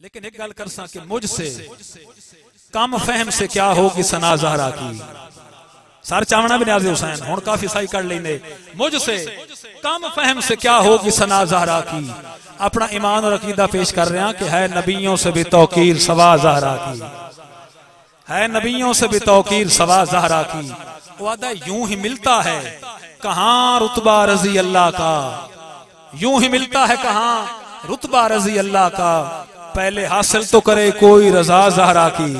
लेकिन एक गल करसा कि मुझसे कम फहम से क्या होगी सना ज़हरा की। सर चावना भी न्याज़े हुसैन हुण काफी सही कर लेंगे। मुझसे कम फहम से क्या होगी सना ज़हरा की। अपना ईमान और अकीदा पेश कर रहे हैं कि है नबियों से भी तौकीर सवा ज़हरा की, है नबियों से भी तौकीर सवा ज़हरा की। वादा यूं ही मिलता है कहां रुतबा रजी अल्लाह का, यूं ही मिलता है कहां रुतबा रजी अल्लाह का। पहले हासिल तो करे कोई रजा ज़हरा की।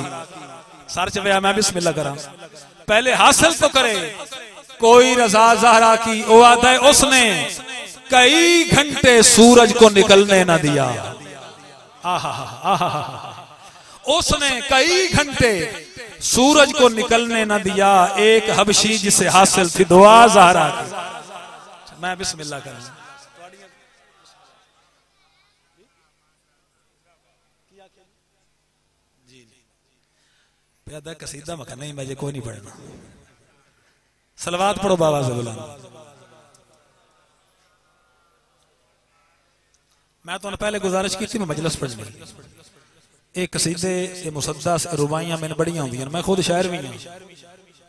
सर चवया मैं बिस्मिल्लाह करा। पहले हासिल तो करे कोई रजा ज़हरा की। ओ वादा उसने कई घंटे सूरज को निकलने न दिया। उसने कई घंटे सूरज को निकलने न दिया। एक हबशी जिसे हासिल थी दुआ ज़हरा की। मैं बिस्मिल्लाह करूं। प्यादा कसीदा मका नहीं मुझे कोई नहीं पढ़ना। सलवात पढ़ो बाबा से बुलाना। मैं तो पहले गुजारिश की थी मैं मजलिस पढ़नी। एक कसीदे ये मुसद्दा रुबाइयां मैंने बड़ियां होंगी। मैं खुद शायर भी हूं।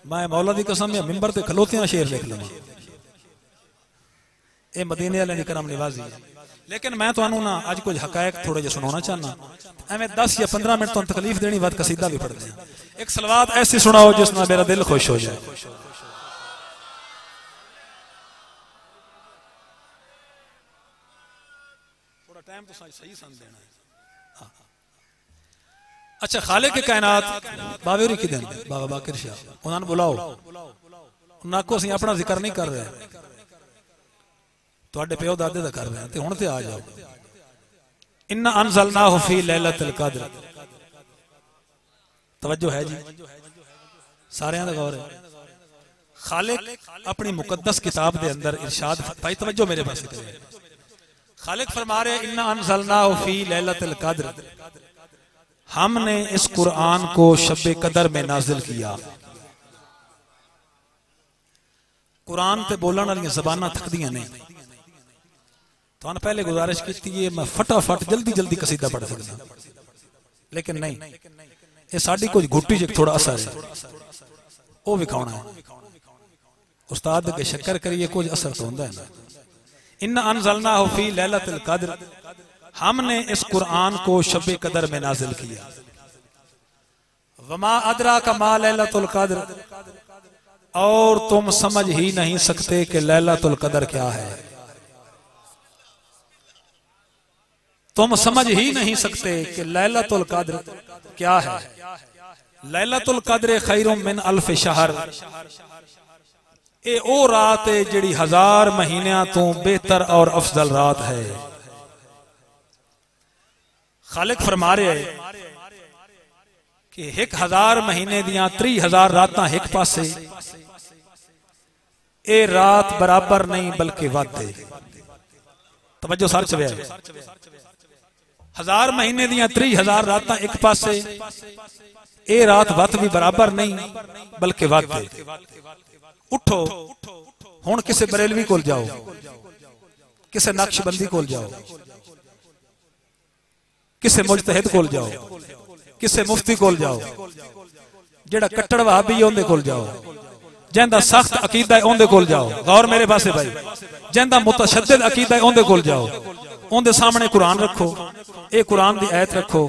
मैं मौला दी कसम में मिंबर ते खलोतियां शेर लिख लवां। ये मदीने वाले दी करम निवाजी है। लेकिन मैं तुहानू ना अज कुछ हकायक थोड़े जे सुनाना चाहना। एवं 10 या 15 मिनट तुहानू तकलीफ देनी बाद कसीदा भी पढ़ते हैं। एक सलवात ऐसी सुनाओ जिसमें मेरा दिल खुश हो जाए। थोड़ा टाइम तो सही सन देना है। अच्छा खाले के कायनात बावेरी की दिन बाबा बाकिर शाह उन्होंने बुलाओ। नाको असीं अपना जिक्र नहीं कर रहे, तुहाडे प्यो दादे दा कर रहे हैं। हुण ते आ जाओ। इन्ना अनज़लनाहु फी लैलतुल क़द्र। तवज्जो है जी, सारे दा गौर है। खालिक अपनी मुकद्दस किताब दे अंदर इरशाद भाई तवज्जो मेरे पास करें। खालिक फरमा रहे इन्ना अनज़लनाहु फी लैलतुल क़द्र। हमने इस कुरान को शब कदर में नाजिल किया। कुरान ते बोलने वाली ज़बानां थकदियां नहीं। तो पहले गुजारिश की है मैं फटाफट जल्दी जल्दी कसीदा पढ़ सकता, लेकिन नहीं, ये साड़ी कुछ घुट्टी च थोड़ा असर है वो विखाना है। उस्ताद के शक्कर करिए कुछ असर तो होता है ना। इन्ना अनज़लनाहु फी लैलतुल क़द्र। हमने इस कुरान को शब कदर में नाजिल किया। वमा अदराका मा लैलतुल क़द्र। और तुम समझ ही नहीं सकते कि लैलतुल क़द्र क्या है। तुम समझ ही नहीं सकते कि लैलतुल क़द्र क्या है। लैलतुल क़द्र खैरुम मिन अल्फ शहर। ए ओ रात है जिहड़ी 1000 महीनों तो बेहतर और अफजल रात है। खालिक फरमा रहे कि 1000 महीने दियां 30,000 रातां एक पासे। ए रात बराबर नहीं बल्कि वध है। तवज्जो सर च वे 1000 महीने दियां 30,000 रातां एक पासे। ए रात वध भी बराबर नहीं बल्कि वध है। उठो हुण किसे बरेलवी कोल जाओ, किसे नक्शबंदी कोल जाओ, किसे मुजतहिद कोल जाओ, किसे मुफ्ती कोल जाओ, जेड़ा कट्टड़ वहाबी उहदे कोल जाओ, जिंदा सख्त अकीदा है उहदे कोल जाओ। गौर मेरे पासे भाई, जिंदा मुतशद्दिद अकीदा है उहदे कोल जाओ। उहदे सामने कुरान रखो, ए कुरान दी आयत रखो,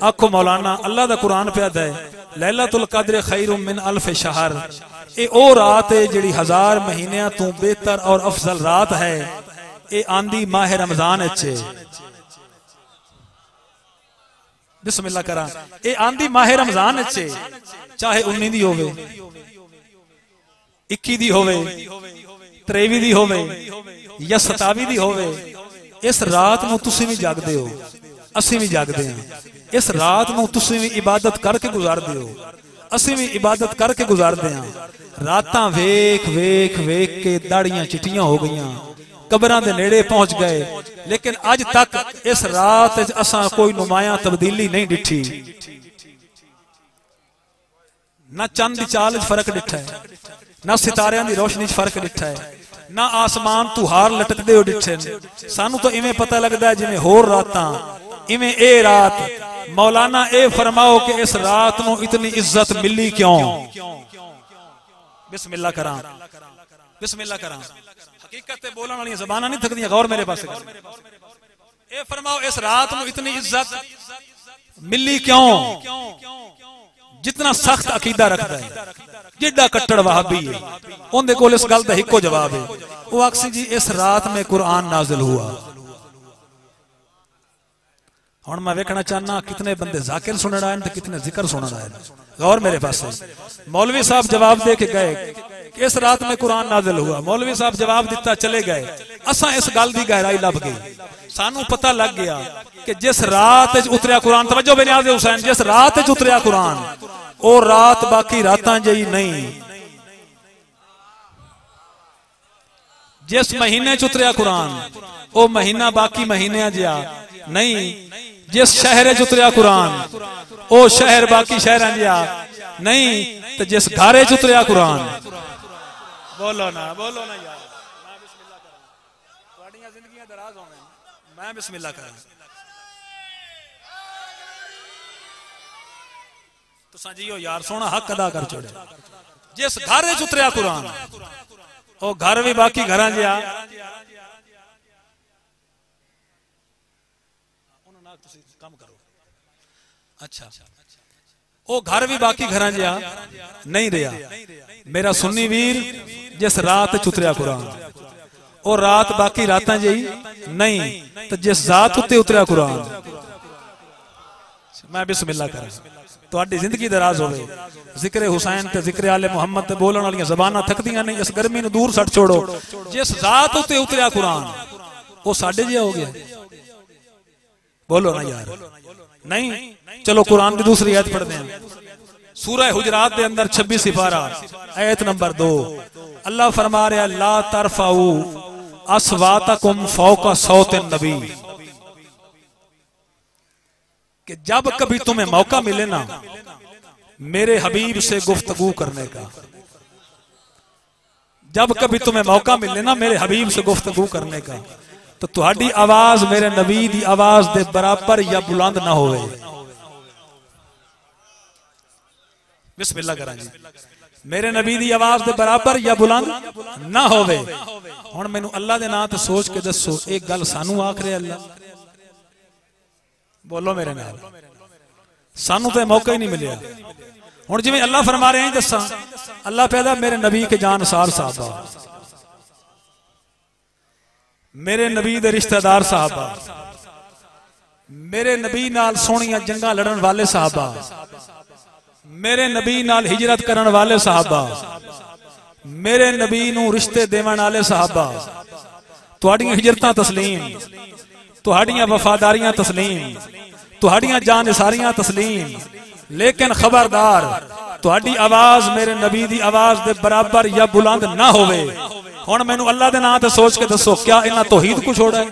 आखो मौलाना अल्लाह दा कुरान पे आदा है लैलतुल क़द्र खैरुम मिन अल्फ शहर। ए ओ रात है जिहड़ी 1000 महीनों तो बेहतर और अफजल रात है। ए आंदी माह रमजान अच्छे। बिस्मिल्लाह करा। ए आंदी माह रमजान अच्छे, चाहे 19 दी होवे, 21 दी होवे, 23 दी होवे या 27 दी होवे। इस रात नूं तुसीं भी जागदे हो, असीं भी जागदे हां। इस रात नूं तुसीं भी इबादत करके गुजारदे हो, असीं भी इबादत करके गुजारदे हां। रातां वेख वेख वेख के दाड़ियां चिट्टियां हो गईयां, कबरां दे नेड़े पहुंच गए, लेकिन अज तक इस रात असां कोई नुमाया तब्दीली नहीं डिठी। ना चंद दी चाल फर्क डिठा है, ना सितारियां दी रोशनी फर्क डिठा है, ना आसमान तू हार लटकदे हो डिठे। सानू तो इवें पता लगदा है जिवें होर रातां इवें ए रात मौलाना ए फरमाओ कि इस रात नूं इतनी इज्जत मिली क्यों। बिस्मिल्लाह करा, बिस्मिल्लाह करा। हकीकत ते बोलण वाली ज़बानां नहीं थकदियां, गौर मेरे पास। ए फरमाओ इस रात नूं इतनी इज्जत मिली क्यों। जितना सख्त अकीदा रखता है, जिड्डा कट्टड़ वहाबी है, उनके कोल इस गल दा इक्को जवाब है। वो आखसी जी इस रात में कुरान नाजिल हुआ। हुण मैं वेखना चाहना कितने बंदे जाकिर सुनण आए ते कितने जिक्र सुनण आए। गौर मेरे पास। मौलवी साहब जवाब दे के गए कि इस रात में कुरान नाजिल हुआ। मौलवी साहब जवाब दिता चले गए। असां इस गल दी गहराई लभ गई। सानू पता लग गया कि जिस रात उतरिया कुरान, तवज्जो बेनियाज़ हुसैन, जिस रात उतरिया कुरान ओ रात बाकी रातां जई नहीं। जिस महीने च उतरिया कुरान ओ महीना बाकी महीने जिया नहीं। जिस शहर च उतरिया कुरान ओ शहर बाकी शहर जिया नहीं। तो जिस घरे च उतरिया कुरान, बोलो ना, बोलो ना यार, जिंदगियां दराज होने, मैं बिस्मिल्लाह करा। तुसा जियो यार, सोना हक अदा कर छोड़े। जिस घर च उतरिया कुरान ओ घर भी बाकी घर जिया। कम करो। अच्छा, ओ घर भी बाकी घर जिया नहीं रहा। मेरा सुन्नी वीर, जिस रात च उतरिया कुरान ओ रात बाकी रातां जी नहीं। तो जिस जात उत्ते उतरिया कुरान, मैं बिस्मिल्लाह करा, तुहाडी जिंदगी दराज होवे। जिक्र हुसैन ते जिक्र आले मुहम्मद ते बोलण वाली ज़बानां थकदियां नहीं। इस गर्मी नूं दूर सट छोड़ो। जिस जात उत्ते उतरिया कुरान वो साडे जिहा हो गया। बोलो ना यार, नहीं। चलो कुरान की दूसरी आयत पढ़ते हैं। सूरह हुजरात के अंदर 26 सिपारा आयत नंबर 2 अल्लाह फरमा रहा ला तरफाऊ अस्वातकुम फौका सौतिन नबी, कि जब कभी तुम्हें मौका मिले ना मेरे हबीब से गुफ्तगू करने का, जब कभी तुम्हें मौका मिले ना मेरे हबीब से गुफ्तगू करने का, तो तुहाडी आवाज मेरे नबी दी आवाज दे बराबर या बुलंद ना होवे। बिस्मिल्लाह करा जी। मेरे नबी दी आवाज दे बराबर या बुलंद ना होवे। हुण मैनू अल्लाह दे नाम ते सोच के दसो, एक गल सानू आख रहे अल्लाह। बोलो मेरे नाल, सानू तो मौका ही नहीं मिलिया। हुण जिवें अल्लाह फरमा रहे हैं दसा, अल्लाह पैदा मेरे नबी के जानसार साहबा, मेरे नबी दे रिश्तेदार साहबा, मेरे नबी नाल सोहणियां जंगां लड़न वाले साहबा, मेरे नबी नाल हिजरत करन वाले साहबा, मेरे नबी नूं रिश्ते देवन वाले साहबा, तुहाड़ियां हिजरतां तस्लीम, तुहाड़ियां वफादारियां तस्लीम, तुहाड़ियां जानिसारियां तस्लीम। लेकिन खबरदार तुहाडी आवाज मेरे नबी दी आवाज दे बराबर या बुलंद ना होवे। हुण मैनू अल्लाह दे नाम ते सोच के दसो, क्या इन्हां तौहीद को छोड़ा है?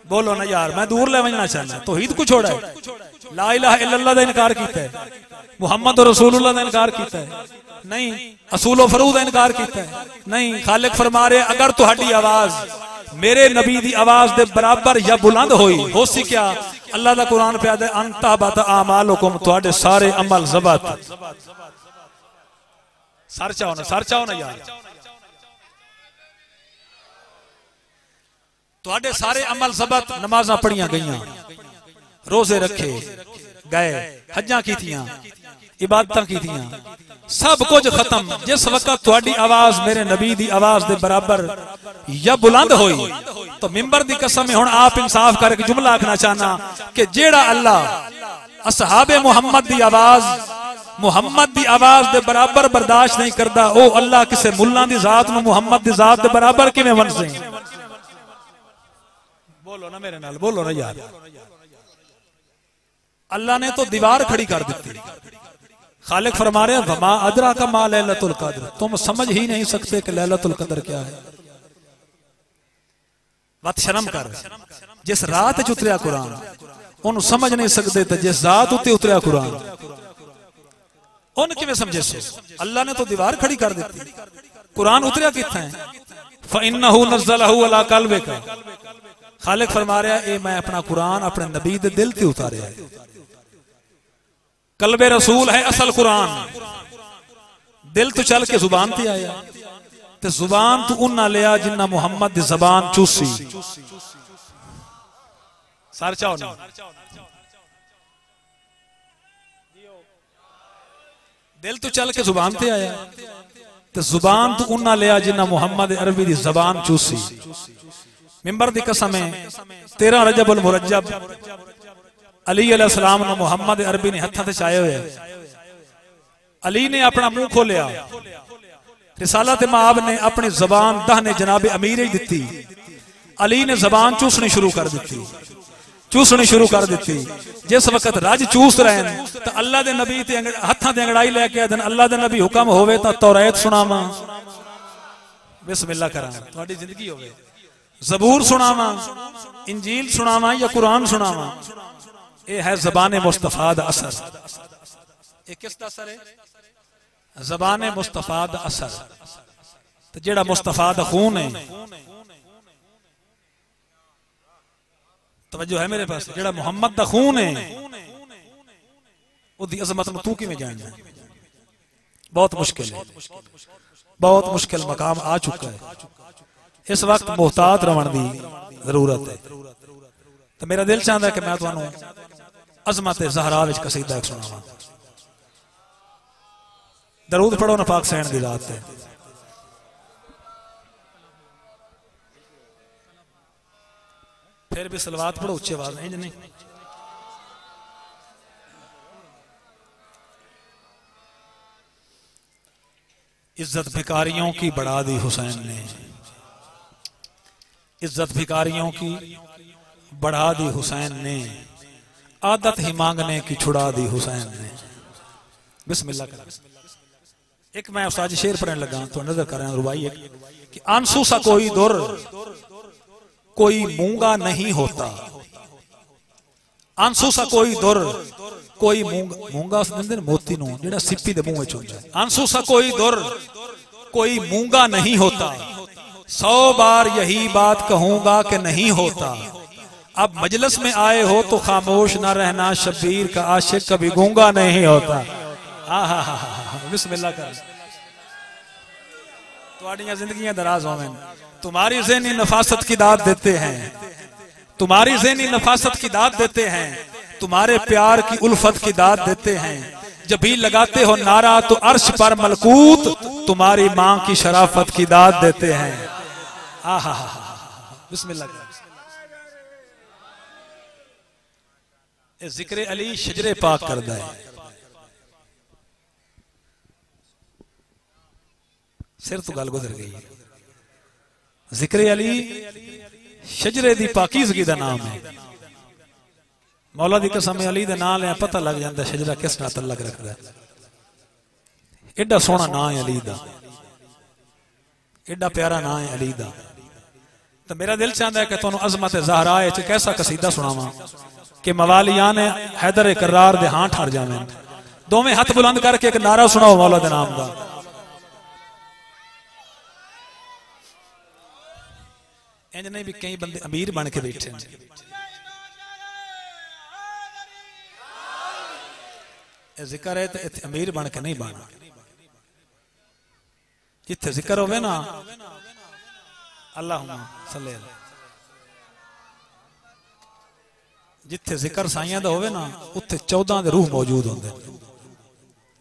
बोलो ना यार, मैं दूर ले वजना चाहना। तौहीद को छोड़ा है, ला इलाहा इल्लल्लाह दा इनकार कीता है, मुहम्मद रसूलुल्लाह दा इनकार कीता है नहीं, असूल व फरूद दा इनकार कीता है नहीं। खालिक फरमा रहे अगर तुहाडी आवाज मेरे नबी दी आवाज दे बराबर या बुलंद होई हो सी क्या, अल्लाह दा कुरान पे आदे अंता बत आमालुकुम, तुहाडे सारे अमल ज़बत। सर चाहो ना, सर चाहो ना यार, तुहाडे सारे अमल ज़बत। नमाज़ां पढ़ियां गईयां, रोजे रखे गए, हज्जां कीतियां, इबादतां कीतियां, सब कुछ खत्म। जिस वक्त तुहाडी आवाज मेरे नबी दी आवाज दे बराबर या बुलंद होई, तो मिंबर दी कसम है हुण आप इंसाफ करके जुमला आखना चाहना कि जेड़ा अल्लाह असहाबे मुहम्मद दी आवाज मुहम्मद दी आवाज दे बराबर बर्दाश्त नहीं करता, ओ अल्लाह किसे मुल्ला दी जात नूं मुहम्मद दी जात दे बराबर किवें वंसे? बोलो ना मेरे नाल, बोलो ना यार। अल्लाह ने तो दीवार खड़ी कर दी। खालिक फरमा रहे वमा अदरा का मा लैलतुल कद्र, तुम समझ ही नहीं सकते कि लैलतुल कद्र क्या है। वत शर्म कर, जिस रात च उतरिया कुरान उन्होंने समझ नहीं सकते, तो जिस रात उत्ते उतरिया कुरान उन किवें समझे सो? अल्लाह ने तो दीवार खड़ी कर दी। कुरान उतरिया कित्थे है? फइन्नहु नज़्ज़लहु अला क़ल्बिका, खालिक फरमा रहा है मैं अपना कुरान अपने नबी दे दिल ते उतारिया है। कल्बे रसूल है असल कुरान, दिल तो चल के जुबान ते आया, ते जुबान तो उन्ना लिया जिन्ना मुहम्मद दी जबान चूसी। सार चाहो ना दिल तो चल के जुबान ते आया, ते जुबान तो उन्ना लिया जिन्ना मुहम्मद अरबी दी जबान चूसी। मिंबर दी कसम है 13 रजबुल मुरज्जब अली अलैहिस्सलाम ने मुहम्मद अरबी ने हत्थां ते छाए हुए। अली ने अपना मुंह खोलिया, रिसालत माब ने अपनी जबान दाहने जनाब अमीर ही दी। अली ने जबान चूसनी शुरू कर दी, चूसनी शुरू कर दी। जिस वक्त रज चूस रहे हैं तो अल्लाह दे नबी ते हत्थां ते अंगड़ाई लेके आदन अल्लाह दे नबी हुक्म होवे तो तौरात सुनावा, बिस्मिल्लाह करा तुहाडी जिंदगी होवे, ज़बूर सुनावा, इंजील सुनावा या कुरान सुनावा। ये है ज़बान मुस्तफा दा असर। ये किसदा असर है? ज़बान मुस्तफा दा असर। तो जेड़ा मुस्तफा दा खून है, तवज्जो है मेरे पास, जेड़ा मुहम्मद दा खून है उदी अजमत नूं तू किवें जानना? बहुत मुश्किल है, बहुत मुश्किल मकाम आ चुका है। इस वक्त मोहतात रहने की जरूरत है। तो मेरा दिल चाहता है कि मैं तुहानू अजमत ज़हरा विच कसीदा एक सुनावां। दरूद पढ़ो ना पाक सैन दी रात ते। फिर भी सलवात पढ़ो उच्ची आवाज इंज नहीं। इज्जत भिखारियों की बढ़ा दी हुसैन ने, इज्जत भिखारियों की बढ़ा दी हुसैन ने, आदत ही मांगने की छुड़ा दी हुसैन ने। बिस्मिल्लाह कर। एक मैं उस्ताद शेर पढ़ने लगा तो नजर कर रहे हैं रुबाई एक कि आंसू सा कोई दुर कोई मूंगा नहीं होता, आंसू सा कोई दुर कोई मूंगा मोती नूं जेड़ा सिप्पी दे मुंह विच हुंदा है। आंसू सा कोई दुर कोई मूंगा नहीं होता, 100 बार यही बात कहूंगा कि नहीं होता। अब मजलिस में आए हो तो खामोश ना रहना, शब्बीर का आशिक कभी गूंगा नहीं होता। बिस्मिल्लाह कर। तुम्हारी जिंदगियां दराज होवें, तुम्हारी ज़हनी नफासत की दाद देते हैं, तुम्हारी ज़हनी नफासत की दाद देते हैं, तुम्हारे प्यार की उल्फत की दाद देते हैं। जब भी लगाते हो नारा तो अर्श पर मलकूत तुम्हारी मां की शराफत की दाद देते हैं। बिस्मिल्लाह। जिक्र अली शजरे पाक करदा है। सिर तो गल गुजर गई। जिक्र अली शजरे दी पाकीज़गी दा नाम है। मौला दी कसम अली दा नाम ले पता लग जाता शजरा किस नाल तल्लक रखदा है। एडा सोहना नाम है अली दा, एडा प्यारा नाम है अली दा। तो मेरा दिल चाहता है कि तुहानू अजमत ज़हरा च कैसा कसीदा सुनावां कि मवालियां ने हैदर करार दे हां ठर जावें। दोवें हाथ बुलंद करके एक नारा सुनाओ मौला दे नाम दा। इंज नहीं भी कई बंदे अमीर बन के बैठे हैं। जिक्र है तो इत्थे अमीर बन के नहीं बनना। जिथे जिक्र होवे ना अल्लाहुम्मा सल्ले, जिथे जिक्र साइयां दा होवे ना उत्थे 14 दे रूह मौजूद होंदे।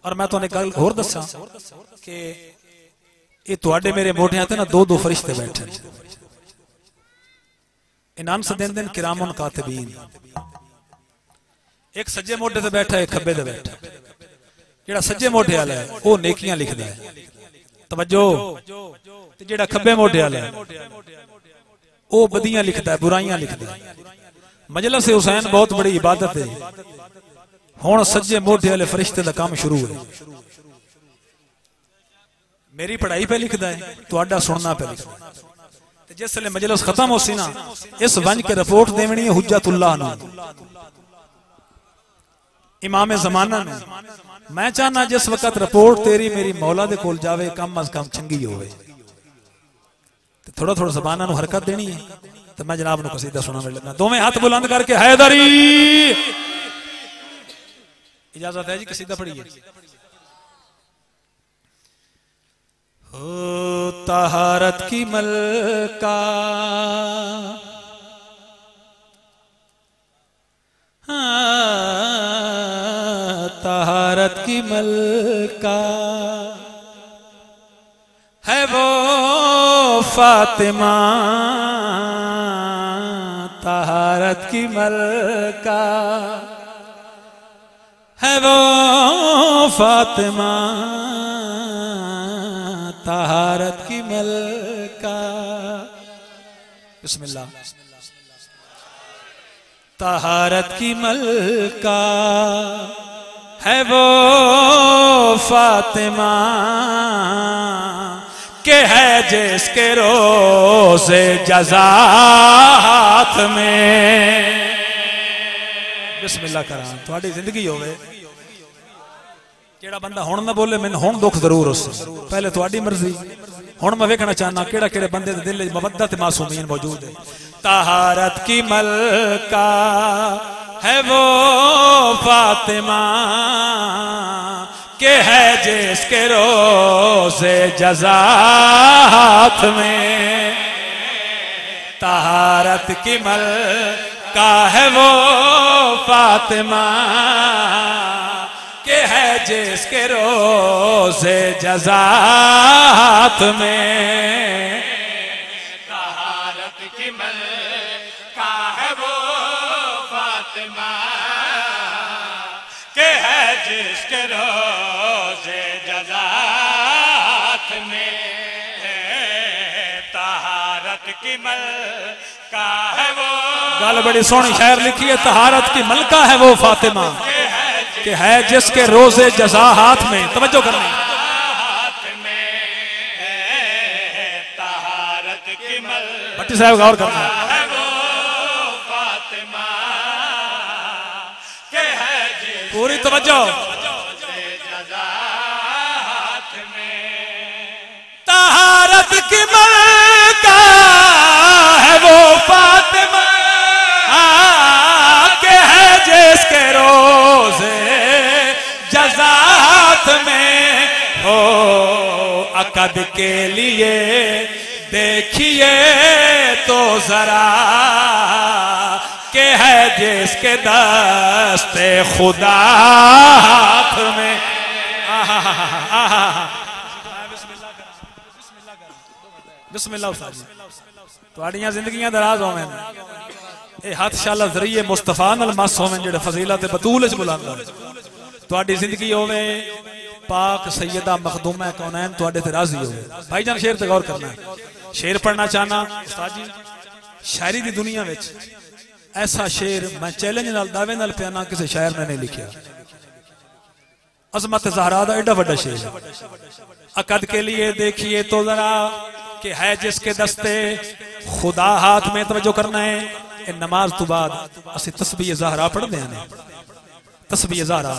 और मैं तुहानू गल होर दस्सां कि ये तुहाडे मेरे मोढियां ते ना 2-2 फरिश्ते बैठे हैं। इनाम से दिन दिन किरामुन कातिबीन, एक सज्जे मोढे ते बैठा एक खब्बे ते बैठा। जेड़ा सज्जे मोढे वाला है वो नेकियां लिखदा है, तवज्जो। ते जेड़ा खब्बे मोढे वाला है वो बदियां लिखदा है, बुराइयां लिखदा है। मजलिस हुसैन बहुत बड़ी इबादत है। हुण सज्जे मोढे वाले फरिश्ते दा काम शुरू है। मेरी पढ़ाई पे लिखदा है, तुहाडा सुनना पे लिखदा है। जिसले मजलिस खत्म हो सी ना इस वंज के रिपोर्ट देवनी है हुज्जतुल्लाह ने, इमाम ज़माना ने। मैं चाहना जिस वक्त रिपोर्ट तेरी मेरी मौला दे कोल जावे कम अज कम चंगी होवे। थोड़ा थोड़ा ज़बाना नूं हरकत देनी है तो मैं जनाब को कसीदा सुना लगा। दोवें हाथ बुलंद करके हैदरी, इजाजत है जी, कसीदा पढ़िए। हो तहारत की मलका, तहारत की मलका है वो फातिमा, तहारत की मलका है वो फातिमा, तहारत की मलका। बिस्मिल्लाह। तहारत की मलका है वो फातिमा के है जिसके रोज़े जज़ा हाथ में। बिस्मिल्लाह करा थोड़ी जिंदगी होवे। केड़ा बंदा हुण ना बोले मैनूं हुण दुख जरूर उससे, पहले थोड़ी मर्जी। हुण मैं वेखना चाहना केड़ा केड़े बंदे दे दिल च मवद्दत मासूमीन मौजूद है। तहारत की मलका है वो फातिमा के है जिसके रोज़े जज़ा हाथ में। तहारत की मलका है वो फातिमा के है जिसके रोज़े जज़ा हाथ में। तहारत की मलका है वो फातिमा के है जिसके रोज़े जज़ा हाथ में। तहारत की मलका है वो, गल बड़ी सोहनी शायर लिखी है। तहारत की मलका है वो फातिमा कि है जिसके रोज़े जज़ा हाथ में। तवज्जो करना, तहारत की मलका, भट्टी साहब गौर करना, पूरी तवज्जो। तहारत की मलका है वो फातिमा के है जिसके रोज़े जज़ा हाथ में हो। अकद के लिए देखिए तो जरा के है जिसके दस्ते खुदा हाथ में। बिस्मिल्लाह उस्ताद जी, तुहाड़ियां जिंदगियां दराज होवें। ए हाथ शाला जरिए मुस्तफा नाल मस होवें जेड़े फजीलत बतूल च बुलांदा। तुहाडी जिंदगी होवे पाक सैयदा मखदूमा कौनैन तुहाडे ते राजी होवे। भाईजान शेर ते गौर करना है। शेर पढ़ना चाहना उस्ताद जी। शायरी दी दुनिया विच ऐसा शेर मैं चैलेंज नाल दावे नाल प्याना किसी शायर ने नहीं लिखा। अजमत ज़हरा दा एडा वड्डा शेर। अकद के लिए देखिए तो जरा कि है जिसके दस्ते खुदा हाथ में। तवज्जो करना है। नमाज तो बाद असी तस्बीह ज़हरा पढ़ते हैं। तस्बीह ज़हरा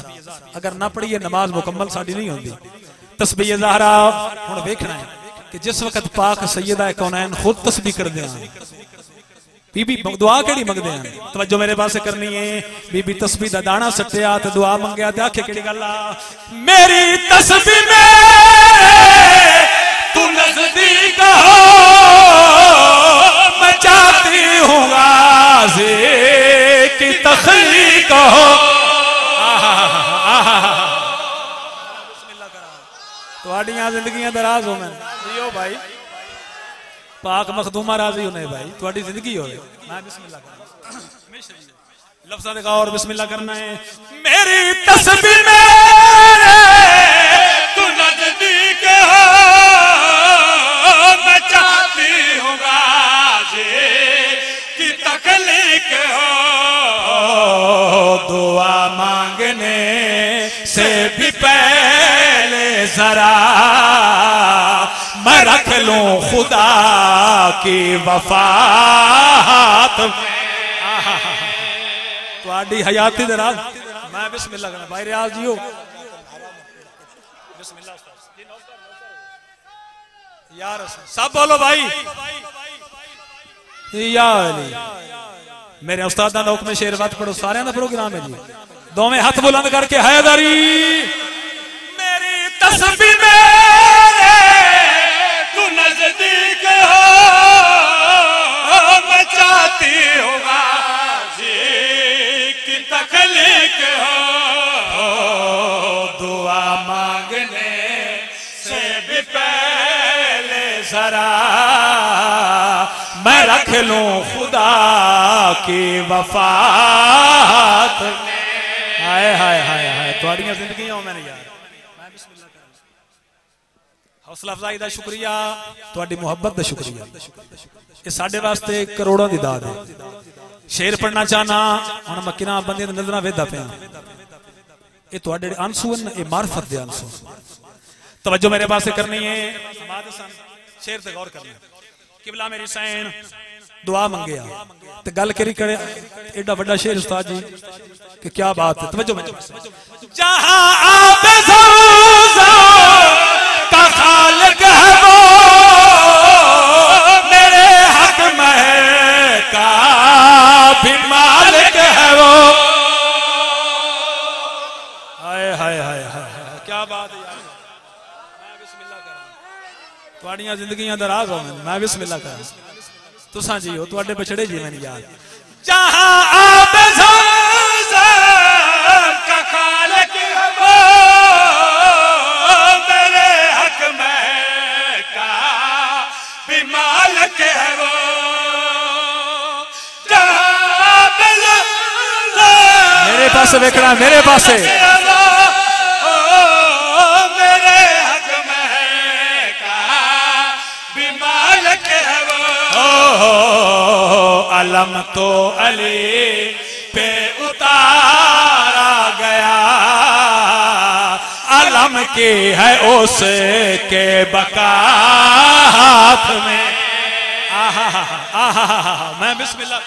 अगर ना पढ़िए नमाज मुकम्मल साड़ी नहीं होती। तस्बीह ज़हरा हुण वेखना है कि जिस वक्त पाक सैयदा कौनैन खुद तस्बीह करते हैं, बीबी दुआ केड़ी मंगदे हैं। तवज्जो मेरे पास करनी है। बीबी तस्बीह दा दाना सट्टिया ते दुआ मंगया ते आखे केड़ी गल आ, मेरी तस्बीह में तू नज़दीक हो, मैं चाहती हूँ गाज़ी की तख्लीक हो। तुहाड़ियां जिंदगियां दराज हो मैं जियो भाई। पाक मखदूमा राजी होने भाई तुहाडी जिंदगी होवे। मैं बिस्मिल्लाह करना लफ्ज़ां दे गौर बिस्मिल्लाह करना है। मेरी तस्बीह में तू नज़दीक हो, मैं चाहती हूँ गाज़ी की तख्लीक हो। दुआ मांगने से भी पहले जरा मैं रख लूं खुदा की वफा हाथ में। तुहाडी हयाती दराज। मैं बिस्मिल्लाह करना भाई रियाज जियो। बिस्मिल्लाह यार सब बोलो भाई। या अली। मेरे उस्ताद का हुक्म शेर वत पढ़ो, सारे का प्रोग्राम है जी। दोवें हाथ बुलंद करके हैदरी मेरी तस्बीह मेरे तू नजदीक हो, मैं चाहती हूँ गाजी की तखलीक हो, दुआ मांगने से भी पहले जरा मैं रख लूं खुदा की वफात में। हाय हाय हाय हाय तुहाड़ियां जिंदगियां मैंने यार। मैं बिस्मिल्लाह कर हौसला अफजाई दा शुक्रिया, तुहाडी मुहब्बत दा शुक्रिया। ये साडे वास्ते करोड़ों दी दाद है। शेर पढ़ना चाहना हुण मैं किना बंदे दी नज़रां वेखदा पिया, ये तुहाडे अंसू न, ये मार्फत दे अंसू। तवज्जो मेरे पासे करनी है, शेर ते गौर करनी है। किबला मेरी सैन दुआ मंगया ते गल करी करे एडा बड़ा शेर उस्ताद जी कि क्या बात है। तवज्जो मेरे जहां आब ज़मज़म का खालिक है वो, मेरे हक में का भी मालिक है वो। हाय हाय हाय हाय क्या बात है यार। मैं बिस्मिल्लाह करा, तुहाड़ियां जिंदगियां दराज हो, मैं बिस्मिल्लाह करा। तुसां जी हो, तुहाडे बछड़े जी मैंने याद। जहां आब ज़मज़म का खालिक है वो, मेरे हक में का भी मालिक है वो। जहां आब ज़मज़म मेरे पास वेखना, मेरे पासे अलम तो अली पे उतारा गया, अलम की है उसके बका हाथ में। आहा आहा मैं बिस्मिल्लाह।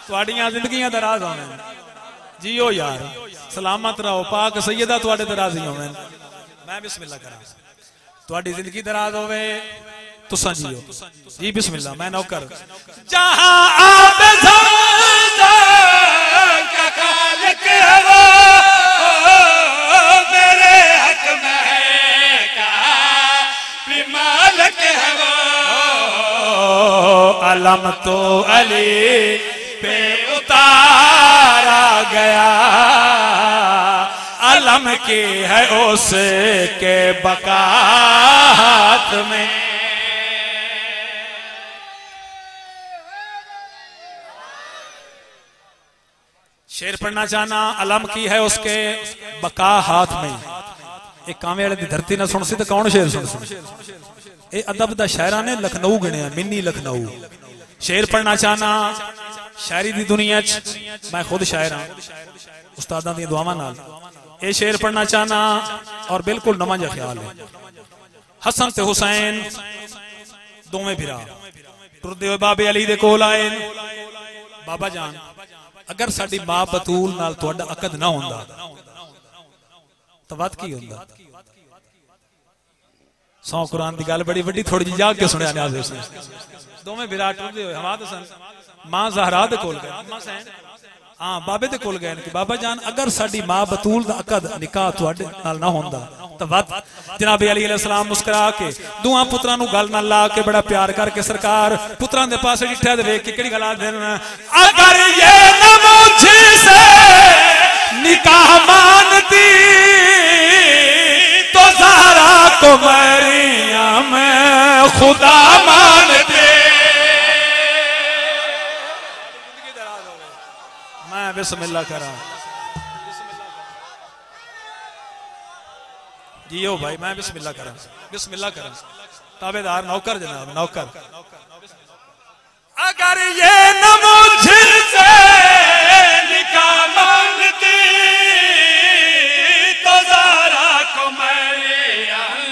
तुहाड़ियां जिंदगियां दराज होने जियो यार, सलामत रहो, पाक सैयदा तुहाडे ते राज़ी होवे। मैं बिस्मिल्लाह करा, तुहाडी जिंदगी दराज होवे, तुसां जियो जी। बिस्मिल्लाह। मैं नौकर जहां आब ज़मज़म का खालिक है वो, मेरे हक में का भी मालिक है वो। अलम तो अली पे उतारा गया, अलम की है उसके बका हाथ में। शेर पढ़ना चाहना, अलम की है उसके बका हाथ में। एक कामे वाले दी धरती ना सुन सी तो कौन शेर सुन सी। ये अदब दा शायरा ने लखनऊ गिणिया, मिनी लखनऊ। शेर पढ़ना चाहना, शायरी दी दुनिया च मैं खुद शायर हां उस्तादां दी दुआवां नाल। ये शेर पढ़ना चाहना और बिल्कुल नवा जिहा ख्याल है। हसन ते हुसैन दोवें भिरा टुरदे हुए बाबे अली दे कोल आए। बाबा जान, अगर साडी मां बतूल नाल तुहाडा अकद ना होंदा तो वत की होंदा। सौ कुरान दी गल बड़ी वड्डी, थोड़ी जी जाग के सुनिया न्याज़ हुसैन। दोवें विराट टुरदे हुए हमाद हसन मां ज़हरा दे कोल गए, हां बाबे दे कोल गए कि बाबा जान अगर साडी मां बतूल दा अकद निकाह तुहाडे नाल ना होंदा तो वत। जनाब अली अलैहिस्सलाम मुस्कुरा के दुआ पुत्रां नूं गल नाल ला के बड़ा प्यार करके सरकार पुत्रां दे पासे डिठा दे वेख के केड़ी गल आखदे ने, अगर ये न मुझसे निकाह मानती तो ज़हरा को मरियम खुदा मानते। मैं बिस्मिल्लाह करा जियो भाई, मैं बिस्मिल्लाह करा, बिस्मिल्लाह करा। ताबेदार नौकर जनाब, नौकर। अगर ये न मुझसे निकाह मानती तो ज़हरा को मरियम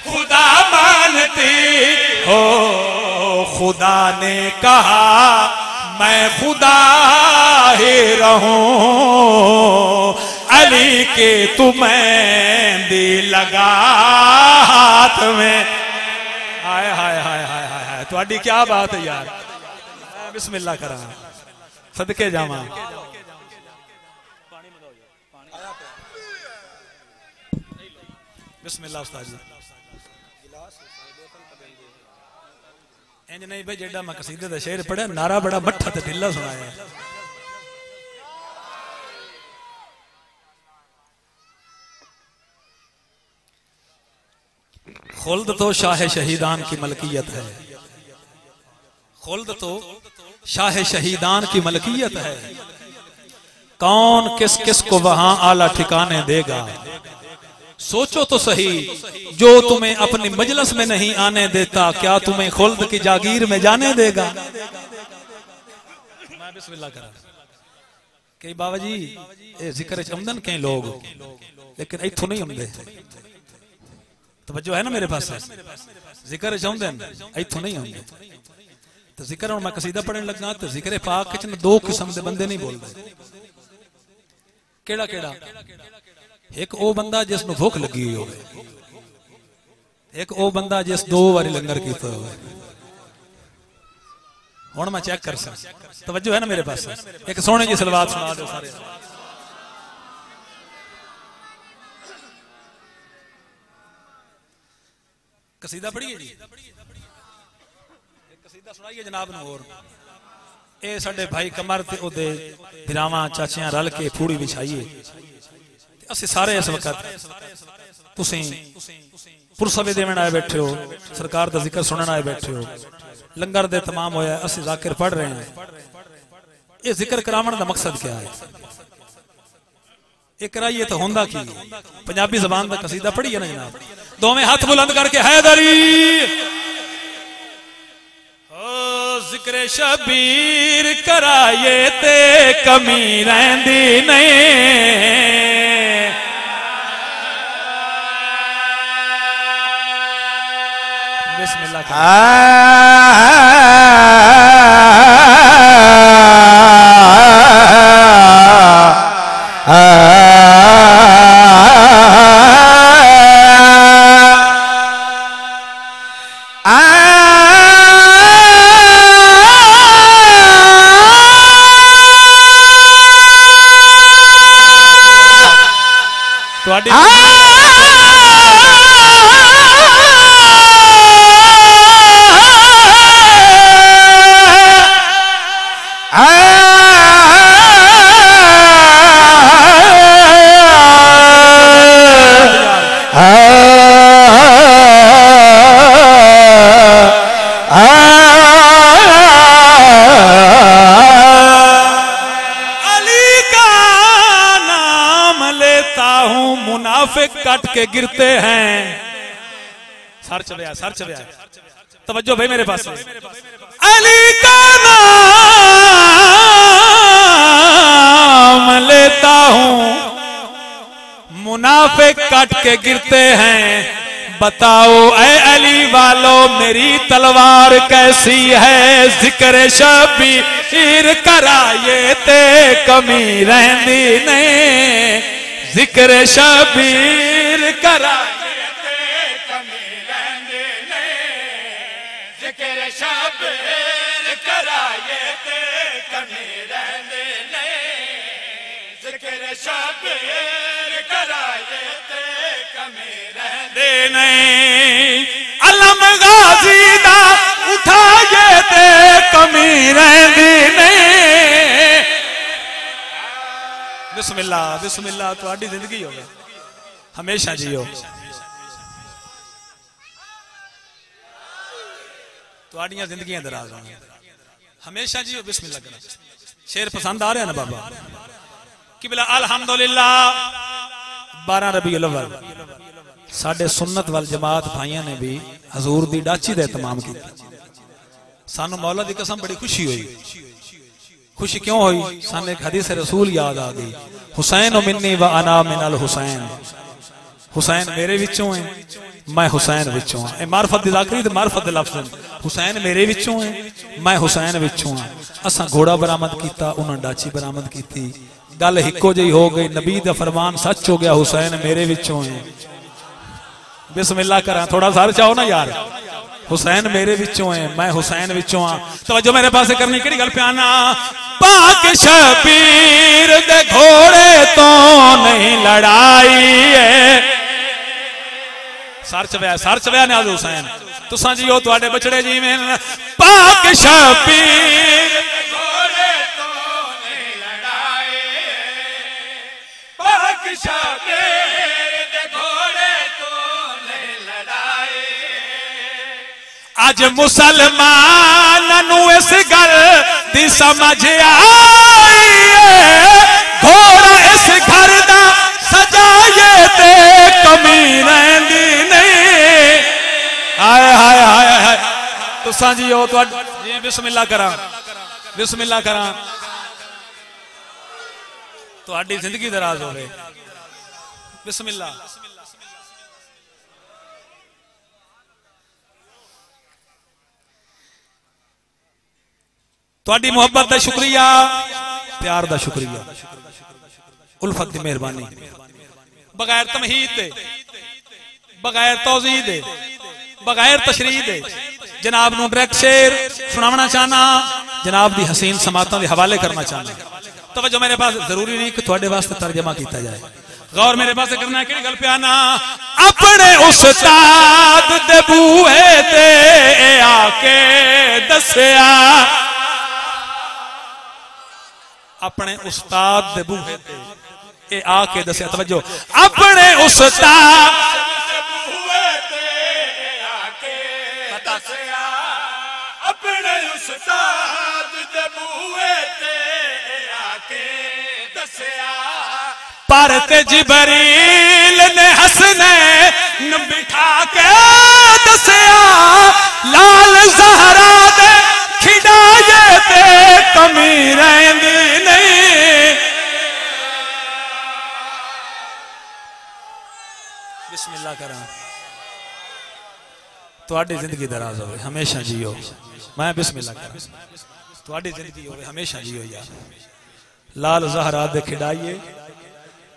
खुदा मानती हो। खुदा ने कहा मैं खुदा ही रहूं, अली के तू मेहंदी लगा हाथ में। हाय हाय हाय हाय हाय, तुहाडी क्या बात है यार। बिस्मिल्लाह करा सदके जावा बिस्मिल्लाह उस्ताद जी इंज नहीं भाई जेड़ा मैं कसीदे दा शेर पढ़िया नारा बड़ा मट्ठा ते ढिला सुनाया खुल्द तो शाह शहीदान की मलकियत है खुल्द तो शाह शहीदान की मलकियत है कौन किस किस को वहां आला ठिकाने देगा सोचो तो सही जो तुम्हें अपनी मजलिस में नहीं आने देता क्या तुम्हें खुल्द की जागीर में जाने देगा मैं बिस्मिल्लाह करा कई बाबा जी ये जिक्र चमदन कई लोग लेकिन इथों नहीं आंदे तवज्जो है ना मेरे पास जिक्र चमदन इथों नहीं आंदे तो जिक्र मैं कसीदा पढ़ने लगा तो जिक्र पाक च दो किस्म के बंदे नहीं बोलते केड़ा केड़ा एक ओ बंदा जिसनु भूख लगी हुई हो एक ओ बंदा जिस दो बारी लंगर कीता हो हुण मैं चेक कर सकता तवज्जो है ना मेरे पास एक सोहनी जी सलवात सुना दो सारे कसीदा पढ़िए जी कसीदा सुनाइए जनाब नूं और ए साडे भाई कमर ते ओदे भिरावां चाचियां रल के फूड़ी बिछाइए असि सारे इस वक्त तुसीं पुरसवे देवन आए बैठे हो सरकार दा जिक्र सुनन आए बैठे हो लंगर दे तमाम होया असि जाकिर पढ़ रहे हैं ये जिक्र करावन दा मकसद क्या है ये कराइए तो होंदा की पंजाबी जबान दा कसीदा पढ़िए ना जनाब दोवें हाथ बुलंद करके हैदरी जिक्र शबीर कराए ते कमी रहंदी नहीं बिस्मिल्लाह कट के गिरते हैं सर चबया तवज्जो भाई मेरे पास अली का नाम लेता हूं मुनाफिक कट के गिरते हैं बताओ ऐ अली वालों मेरी तलवार कैसी है जिक्र शबीर कराए ते कमी रहंदी नहीं जिक्र शबीर कराए ते कमी रहंदी नहीं जिक्र शबीर कराए ते कमी रहंदी नहीं जिक्र शबीर कराए ते कमी रहंदी नहीं अलम गाजी दा उठाए ते कमी रहंदी नहीं बिस्मिल्लाह बिस्मिल्लाह तुहाडी जिंदगी होवे हमेशा जियो तुहाडियां जिंदगियां दराज होण हमेशा जियो बिस्मिल्लाह करो शेर पसंद आ रहा ना बाबा किबला अल्हम्दुलिल्लाह 12 रबीउल अव्वल साडे सुन्नत वल जमात भाइयों ने भी हजूर दी डाची दा एहतमाम किया सानू मौला दी कसम बड़ी खुशी हुई खुशी क्यों हुई सामने एक हदीस रसूल याद आ गई हुसैन मिन्नी व अना मिनल हुसैन हुसैन मेरे विचों है मैं हुसैन विचों हां ए मार्फत दी ज़ाकरी ते मार्फत दे लफ्ज़ हुसैन मेरे विचों है मैं हुसैन विचों हां असां घोड़ा बरामद कीता उन्हां डाची बरामद कीती गल हिक्को जही हो गई नबी दा फरमान सच हो गया हुसैन मेरे विचों है बिस्मिल्लाह करा थोड़ा सर चाहो ना यार हुसैन मेरे विचों है, मैं हुसैन विचों हाँ। तवज्जो मेरे पास करनी किहड़ी गल प्याना, पाक शबीर दे घोड़े तो नहीं लड़ाई है। सर चवया न्याज हुसैन तुसा जी हो तुहाडे बछड़े जीवें। पाक शबीर दे घोड़े तो नहीं लड़ाई है, पाक शबीर दे घोड़े तो नहीं लड़ाई। अज मुसलमान नू इस गल दी समझ आई है, घोड़ा इस घर दा सजाए ते कमी रहिंदी नहीं। हाय हाय हाय हाय तुसा जी हो जी बिस्मिल्लाह करा, बिस्मिल्लाह करा, तुहाडी जिंदगी दराज होवे। बिस्मिल्लाह। तुहाडी मोहब्बत दा शुक्रिया, प्यार दा शुक्रिया, उल्फत दी मेहरबानी। बगैर तमहीद दे, बगैर तौज़ीह दे, बगैर तशरीह दे जनाब नूं डायरेक्ट शेर सुनावना चाहना, जनाब दी हसीन समातां दे हवाले करना चाहना। तवज्जो मेरे पास जरूरी नहीं कि तुहाडे वास्ते तर्जमा किया जाए, गौर मेरे पास करना है। किहड़ी गल पे आना, अपने उस्ताद दे बूहे ते आके दस्सिया, अपने उस्ताद दे बूहे ते ए आके दस्सिया। तवज्जो, अपने उस्ताद दे बूहे ते आके दस्सिया, अपने उस्ताद दे बूहे ते आके दस्सिया। पर ते जिबरील ने हसनैन बिठा के दस्सिया, लाल ज़हरा दे खिडाए ते कमी रहिंदी नहीं। बिस्मिल्लाह करा, तुहाडी जिंदगी दराज होवे, हमेशा जियो। मैं बिस्मिल्लाह करा, तुहाडी जिंदगी होवे, हमेशा जियो यार। लाल ज़हरा दे खिडाइए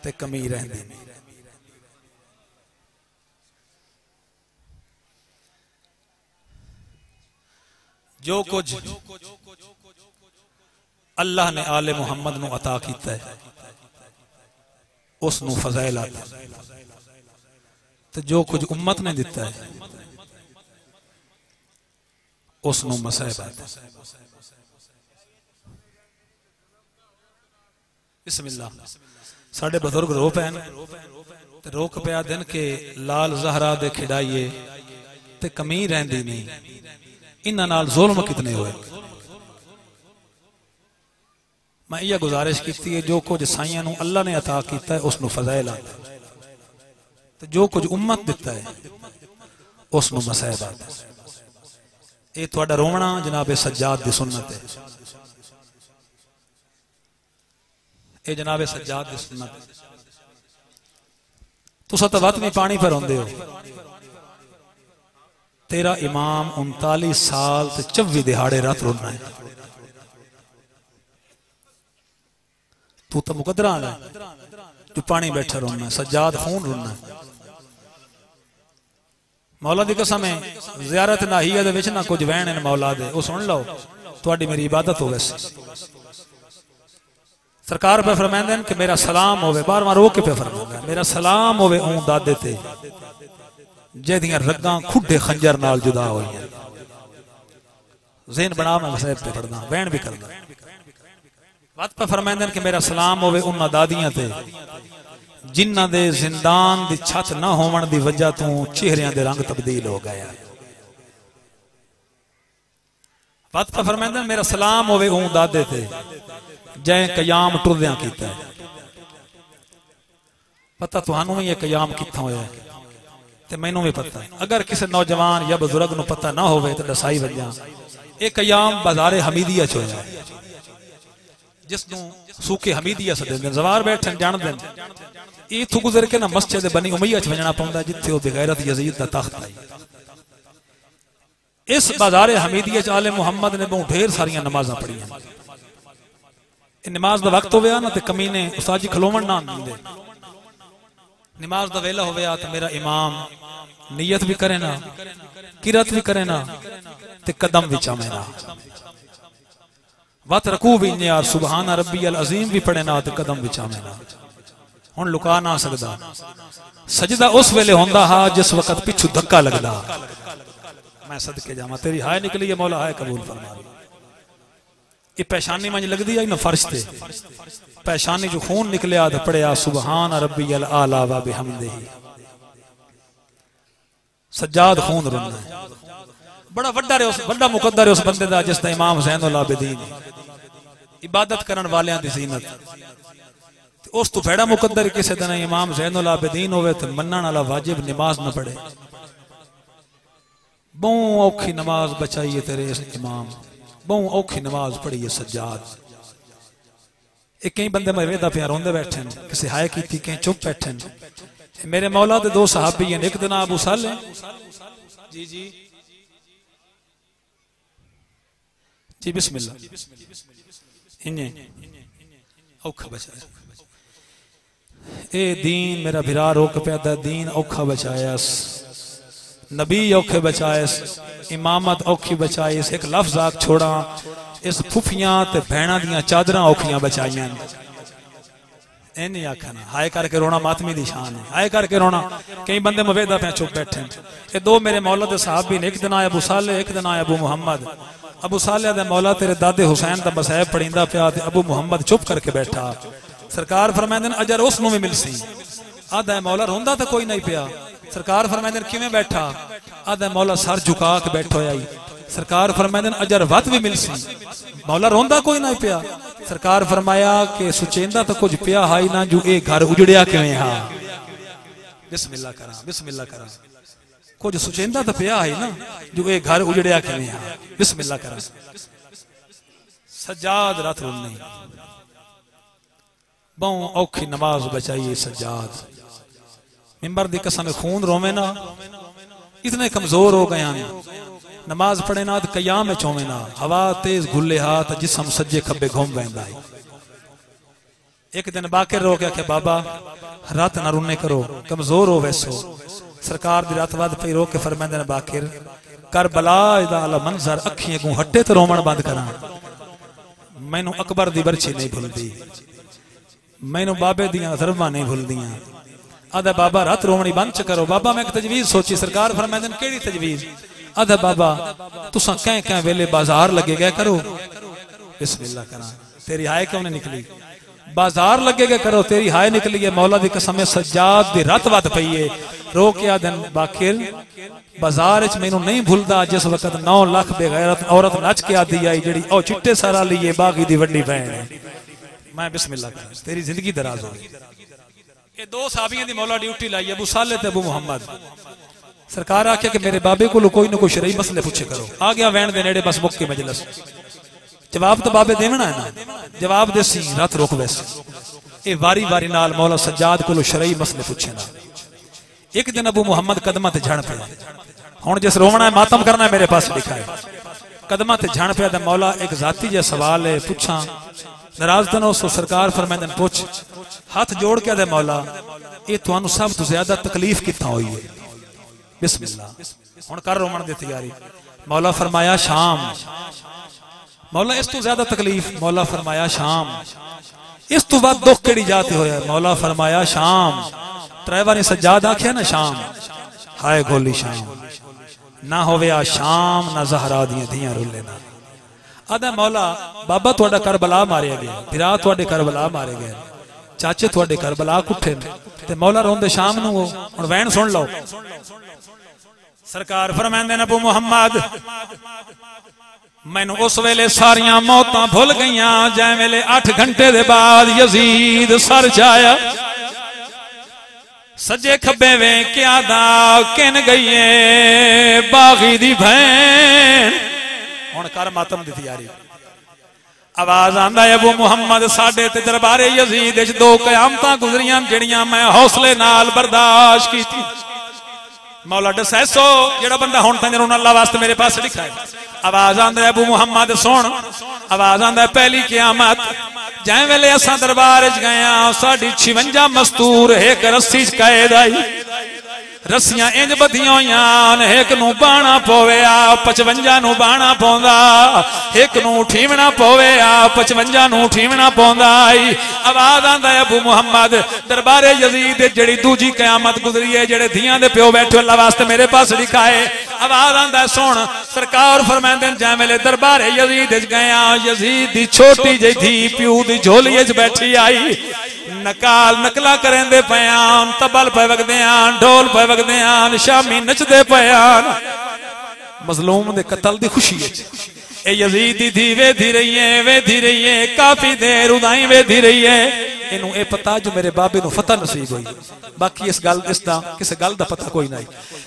ते कमी रहिंदी नहीं। जो कुछ अल्लाह ने आले मुहम्मद नू अता कीता है उस नू फज़ैल आता, तो जो कुछ उम्मत ने दिता है उस नू मसैब आता। बिस्मिल्लाह। साढ़े बुजुर्ग रो पैन ते रोक पिया दिन के लाल ज़हरा दे खिडाइए ते कमी रहिंदी नहीं। इन्हां नाल ज़ुल्म कितने हुए। मैं यह गुजारिश की है, जो कुछ साइयां नू अल्लाह ने अता किया है उसनू फज़ैल आता, तो जो कुछ उम्मत दिता है उसनू मसैब आता। ये तुहाडा रोवना जनाब सज्जाद दी सुन्नत है, ये जनाब सज्जाद दी सुन्नत। तुसा तो वत में पानी पर आंदे हो, तेरा इमाम 39 साल ते 24 दिहाड़े रात रोना है। तू तो मुकदरा है तू पानी बैठा रोना है, सज्जाद खून रोना है। मौला दी कसम है, ज़ियारत नाहिया दे विच ना कुछ वहन है मौला दे, वो सुन लो तुहाडी मेरी इबादत हो वैसे। सरकार पे फरमांदे हैं कि मेरा सलाम होवे, बार-बार रो के पे फरमांदा मेरा सलाम होवे ऊं दादे ते जेदियां रग्गां खुडे खंजर नाल जुदा होईयां। ज़हन बना मैं मसैब पे पढ़दा, वहन भी करदा। बात पे फरमांदे हैं कि मेरा सलाम होवे उन्हां दादियां ते जिन्हां दे जिंदान दी छत ना होवण दी वजह तो चेहरियां दे रंग तब्दील हो गया। बात पे फरमांदे हैं मेरा सलाम होवे ऊं दादे ते जै कयाम टुरदियां कीता है। पता तुहानू भी ये कयाम कित्थों होया है ते मैनू भी पता है। अगर किसी नौजवान या बुजुर्ग नू पता ना होवे तो दसाई वजह ये कयाम बाजारे हमीदिया च होया, जिसनू सूके हमीदिया सदेंदे जवार बैठन जान देन। इथों गुजर के ना मस्जिद बनी उमैया च वजना पौंदा जिथे वो बेगैरत यजीद दा तख्त आई। इस बाजारे हमीदिया च आले मुहम्मद ने बहुत ढेर सारियां नमाज़ां पढ़ियां। नमाज का वक्त हो गया ना तो कमीने उस्ताद जी खलोवन ना देंदे। नमाज का वेला हो गया तो मेरा इमाम नियत भी करे ना किरत भी करे ना ते कदम भी चावे ना, वत रकू भी यार सुबहाना रब्बी अल अजीम भी पढ़े ना ते कदम भी चावे ना। हुण लुका ना सकदा। सजदा उस वेले होंदा हा जिस वक्त पिछू धक्का लगदा। मैं सदके जावा तेरी हाय निकली है मौला, हाय कबूल फरमा। ये पेशानी मंज लगदी आई ना फर्श ते, पेशानी जो खून निकलिया तो पढ़िया सुबहान रब्बी अल आला व बिहम्दिही। सज्जाद खून रुन्ना है। बड़ा वड्डा मुकद्दर है उस बंदे दा जिसदा इमाम हुसैनुल आबिदीन इबादत करन वालियां दी ज़ीनत। उस तो बड़ा मुकद्दर किसी दिन इमाम हुसैनुल आबिदीन होवे ते मन्नण वाला वाजिब नमाज न पढ़े। बहु औखी नमाज बचाइए तेरे इमाम, बहु औखी नमाज पढ़ी है सज्जाद। एक कई बंदे मैं वेदा पे रोंदे बैठे किसी हाय की कहीं चुप बैठे। मेरे मौला दे दो सहाबी हैं, एक दिन अबू साले जी जी जी बिस्मिल्लाह इन्हें औखा बचाया। ए दीन मेरा भिरा रोक पैदा दीन औखा बचाया, नबी औखे बचाए, इमामत औखी बचाई। एक लफ्ज आख छोड़ा इस फुफियां ते भैणा दियां चादरां औखियां बचाइयां। ए नहीं आखना हाय करके रोना मातमी दी शान है, हाय करके रोना। कई बंदे मवेदा पे चुप बैठे। ये दो मेरे मौला दे साहबी ने, एक दिन आया अबू साले, एक दिन आया अबू मुहम्मद। अबू साले दे मौला तेरे दादे हुसैन दा बसाए पढ़ींदा पिया ते अबू मुहम्मद चुप करके बैठा। सरकार फरमांदे अजर उसनूं भी मिलसी। आदा मौला रोंदा तो कोई नहीं पिया। सरकार फरमांदे किवें बैठा? आदा मौला सर झुका के बैठो आई। सरकार फरमांदे अजर वध भी मिलसी। मौला रोंदा कोई नहीं पिया। सरकार फरमाया कि सुचेंदा तो कुछ पिया हाई ना जो ए घर उजड़िया किवें हा। बिस्मिल्लाह करा बिस्मिल्लाह करा। कुछ सुचेंदा तो पिया है ना जो ए घर उजड़िया किवें हा। बिस्मिल्लाह करा। सज्जाद रात रोने बहु औखी नमाज बचाइए सज्जाद। मिंबर दी कसम खून रोवे ना, इतने कमजोर हो गए हैं। नमाज पढ़े ना तो कयाम में चोवे ना, हवा तेज घुले हाथ जिसम सज्जे खब्बे घूम बहदा है। एक दिन बाकिर रो गया कि बाबा रात ना रुने करो, कमजोर हो वैसो। सरकार दी रात बाद पे रो के फरमांदे ने बाकिर करबला दा अला मंजर अखियां को हट्टे तो रोमन बंद करा। मैनू अकबर दी बरछी नहीं भुलदी, मैनू बाबे दियां ज़रबा नहीं भुलदियां। आधा बाबा रात रोवनी बंद च करो। बाबा मैं एक तजवीज सोची। सरकार फरमांदे केड़ी तजवीज? आधा बाबा तुसा कह कह वेले बाजार लगे गया करो। बिस्मिल्लाह करा। तेरी हाय क्यों नहीं निकली? बाजार लगे गया करो, तेरी हाय निकली है। मौला दी कसम सज्जाद दी रात वध पई है। रो के आदन बाकिर बाजार च मैनू नहीं भूलदा जिस वक्त 9 लाख बेगैरत औरत नच के आदी आई जेड़ी ओ चिट्टे सारा लिए बागी दी वड्डी बहन है। मैं बिस्मिल्लाह कर तेरी जिंदगी दराज हो। ये दो साहबियों की मौला ड्यूटी लाई अबू साले ते अबू मुहम्मद। सरकार आख्या कि मेरे बाबे को कोई ना कोई शरई मसले पूछे करो। आ गया वैन दे नेड़े बस मुक्की मजलिस। जवाब तो बाबे देवना है ना, जवाब देसी रात रोक वैसे। ये वारी वारी नाल मौला सज्जाद को शरई मसले पूछे ना। एक दिन अबू मुहम्मद कदमा ते झण पे। हुण जिस रोवना है मातम करना है मेरे पास लिखा है। कदमा ते झण पे ते मौला एक जाती जिहा सवाल है पूछा। नाराज तो ना सो। सरकार फरमांदे पूछ। हाथ जोड़ के दे मौला ये तुहानू सब तो ज्यादा तकलीफ कित्थां होई है? बिस्मिल्लाह हुण कर रोमन दी तैयारी। मौला फरमाया शाम। मौला इस तो ज्यादा तकलीफ? मौला फरमाया शाम। इस तो बाद दुख केड़ी जाते होया? मौला फरमाया शाम। ड्राइवर ने सज्जाद आख्या ना शाम। हाय गोली शाम ना होवे आ शाम ना ज़हरा दियां धियां रुले ना। आदा मौला बाबा तुहाडा करबला मारिया गया, फिरा तुहाडे करबला मारे गए, चाचे तुहाडे करबला कुठे ते मौला रोंदे शाम नूं। हुण वैन सुन लो। सरकार फरमांदे ने अबू मुहम्मद मैनू उस वेले सारियां मौतां भुल गईयां जै वेले 8 घंटे दे बाद यजीद सर जाया। सजे खब्बे वे क्या दा किन गईए बागी दी भैन। हुण कर मातम दी तैयारी। आवाज आंदा है अबू मुहम्मद साडे ते दरबारे यजीद विच 2 कयामतां गुजरियां जेड़ियां मैं हौसले नाल बर्दाश्त कीती। मौला दसैसो जेड़ा बंदा हुण तक रोना अल्लाह वास्ते मेरे पास लिखा है। आवाज आंदा है अबू मुहम्मद सुन। आवाज आंदा है पहली क़यामत जै वेले असां दरबार च गए साडी 56 मस्तूर एक रस्सी च कैद आई। रस्सियां इंज बधियां होइयां एक नूं बाणा पवेआ 55 नूं बाणा पौंदा एक नूं उठीवना पवेआ 55 नूं उठीवना पौंदा आई आवाज आंदा है अबू मुहम्मद दरबारे यजीद जेड़ी दूजी क़यामत गुजरी है जेड़े धियां दे प्यो बैठे अल्लाह वास्ते मेरे पास लिखा है आवाज आंदा है सुन सरकार फरमांदे जै वेले दरबारे यजीद च गया यजीद दी छोटी जी धी प्यो दी झोली च बैठी आई नकाल नकला करेंदे पयान तबल पे वगदे आन ढोल पे वगदे आन शामी नचदे पयान मजलूम दे कत्ल दी खुशी है ए यजीद दी वेधी रही है काफी देर उदाई वेधी रही है इनू ए पता जो मेरे बाबे नू फतह नसीब हुई बाकी इस गल इसदा किसी गल दा पता कोई नहीं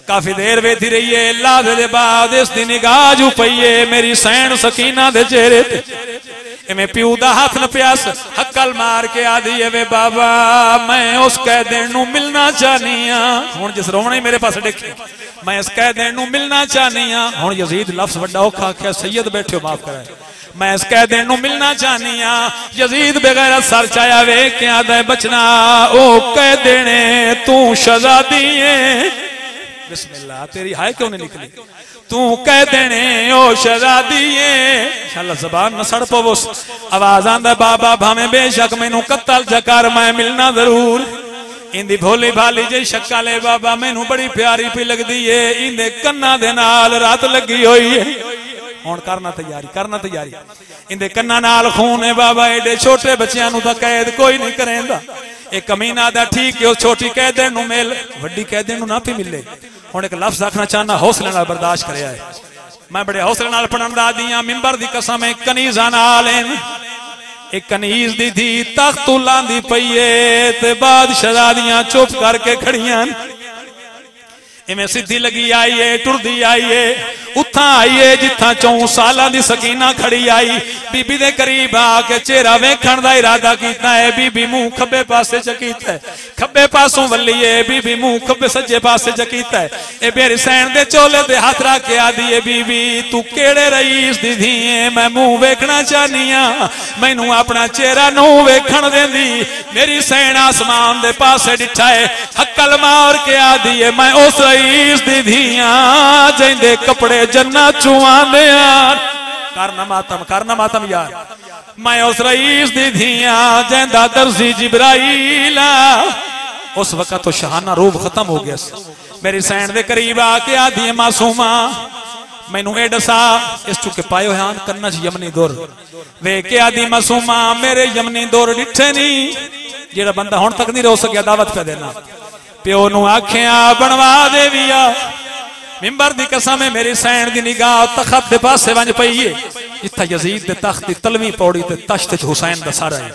काफी देर वेधी रही है अल्लाह दे बाद इस दी निगाह जू पई है मेरी सैन सकीना दे चेहरे ते इवें प्यू दा हाथ न प्यास हक्कल मार के आदी है वे बाबा मैं उस कैदी नू मिलना चाहनी हां हुण जिस रोवणे मेरे पास देखे मैं इस कैदी नू मिलना चाहनी हां हुण यजीद लफ्ज वड्डा औखा आख्या सैयद बैठो माफ कराए मैं इस कैदी नू मिलना चाहनी हां यजीद बगैर सर चाया वे के आदा बचना ओ कैदी ने तू शहजादी है बिस्मिल्लाह तेरी हाय क्यों नहीं निकली तू कह देने ओ शहजादी इंशाअल्लाह ज़बान न सड़ पवो आवाज आंदा बाबा भावे बेशक मैनू कत्ल जकर मैं मिलना जरूर इंदी भोली भाली जी शक्ल है बाबा मैनू बड़ी प्यारी पी लगदी है इंदे कन्ना दे नाल रात लगी हुई है हुण करना तैयारी इंदे कन्ना नाल खून है बाबा एडे छोटे बच्चियां नू तां कैद कोई नहीं करेंदा एक कमीना दा ठीक है छोटी कैदी नू मिल वड्डी कैदी नू ना पी मिले हुण एक लफ्ज आखना चाहना हौसले नाल बर्दाश्त करया है मैं बड़े हौसले नाल पढ़न दा दियां मिंबर दी कसम है कनीज़ां नाल एक कनीज़ दी थी तख्त लांदी पई है ते बाद शहजादियां चुप करके खड़ियां इवें सीधी लगी आई है टुरदी आई है उथा आई है जिथा 4 साल दी सकीना खड़ी आई बीबी दे करीब आके चेहरा वेखण दा इरादा कीता है बीबी मुंह खब्बे पासे च कीता है खब्बे पासों वल्ली है बीबी मुंह खब्बे सज्जे पासे च कीता है ए मेरे सैन दे चोले ते हाथ रख के आदी है बीबी तू केड़े रईस दी धी है मैं मुंह वेखना चाहनी हां मैनू अपना चेहरा नू वेखण देंदी मेरी सैन आसमान दे पासे डिठा है हक्कल मार के आदी है मैं उस रईस दी धीयां जिंदे कपड़े जन्नत चुआंदे करना मातम यार मैं उस रईस दी धीयां जिंदा दर्जी जिब्राइल उस वक्त तो शहाना रूब खत्म हो गया मेरी सैन दे करीब आके आदी है मासूमा मैनू ए दसा इस चुके पायो हां कन्ना च यमनी दुर वे के आदी मासूमा मेरे यमनी दुर डिठे नहीं जेड़ा बंदा हुण तक नहीं रो सकिया दावत पे देना प्यो नू आखिया बनवा देविया मिंबर दी कसम है मेरी सैन दी निगाह तख्त दे पासे वंज पई है जिथा यजीद दे तख्त दी तलवी पौड़ी ते तश्त च हुसैन दा सारा है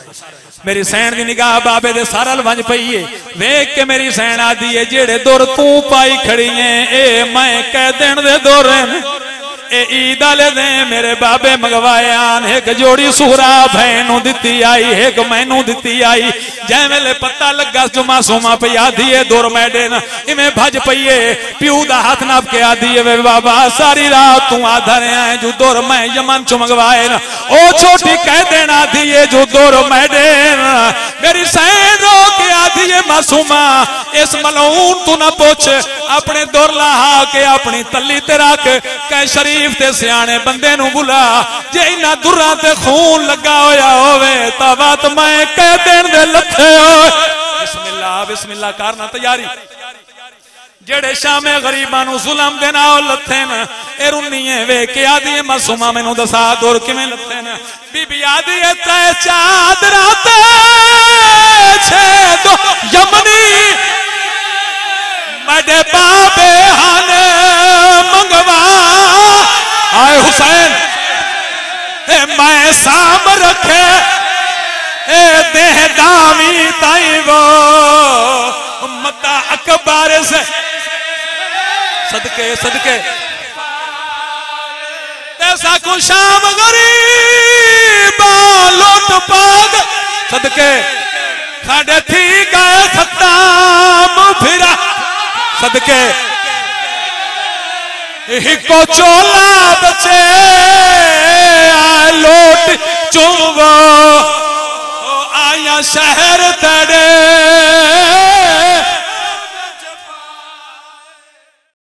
मेरी सैन दी निगाह बाबे दे सारल वंज पई है वेख के मेरी सैन आदी है जेड़े दुर तू पाई खड़ी है ए मैं कह देन दे दुर ए ईद आले दे मेरे बाबे मंगवाया एक जोड़ी सूरा भैनू दिती आई एक मैनू दिती आई जै वेले पता लगा जुमा सोमा पई आधी है दुर मैडे न इवें भज पईए प्यू दा हाथ नाप के आधी है वे बाबा सारी रात तू आधा रहा है जो दुर मैं यमन चो मंगवाए न ओ छोटी कह देना आधी है जो दुर मैडे मेरी सैन रो के आधी है मासूमा इस मलऊन तू ना पूछ अपने दुर लहा के अपनी तली ते रख कह शरीफ ते सियाने बंदे नू बुला जे इना दुरा ते खून लगा होया होवे ता बात मैं कह देन दे लथे होए बिस्मिल्लाह बिस्मिल्लाह करना तैयारी जेड़े शामे गरीबां नू जुल्म दे नाल लथे न ए रुन्नीए वे के आदी है मासूमा मैनू दसा दुर किवें लथे न बीबी आदी है त्रै चादरा ते छे दो यमनी मेरे बाबे हन मंगवा आए हुसैन मैं साम रखे ए देह दामी ताई वो मता अकबर से सदके सदके ऐसा को शाम गरीब लौट पाग सदके साढ़े थी गए खत्म फिरा सदके को चोला